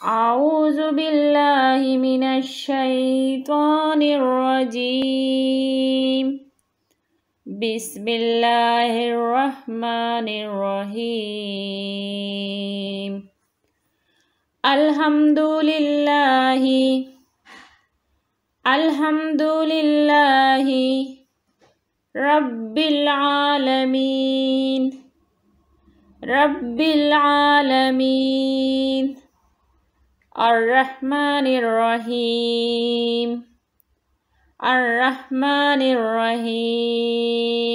أعوذ بالله من الشيطان الرجيم بسم الله الرحمن الرحيم الحمد لله رب العالمين الرحمن الرحيم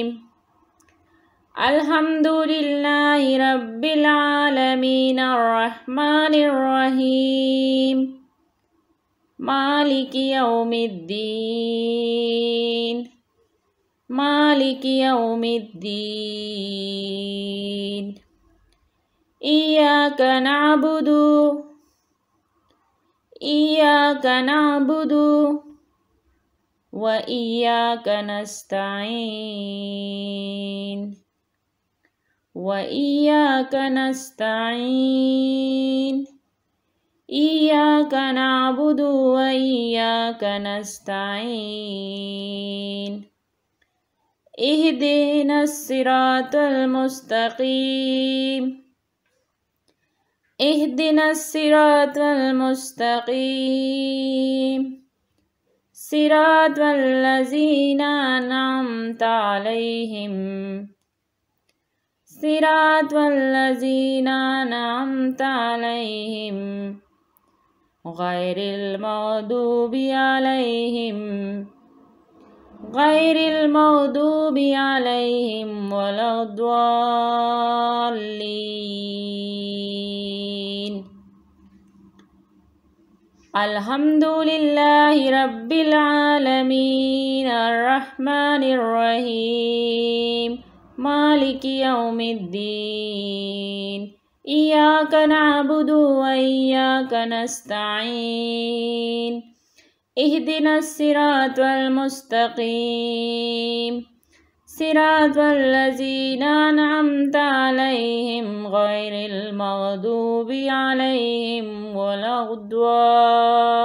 الحمد لله رب العالمين الرحمن الرحيم مالك يوم الدين إياك نعبد وإياك نستعين إياك نعبد وإياك نستعين اهدنا الصراط المستقيم صراط الذين أنعمت عليهم غير المغضوب عليهم ولا الضالين الحمد لله رب العالمين الرحمن الرحيم مالك يوم الدين إياك نعبد وإياك نستعين اهدنا الصراط المستقيم صراط الذين أنعمت عليهم غير المغضوب عليهم ولا الضالين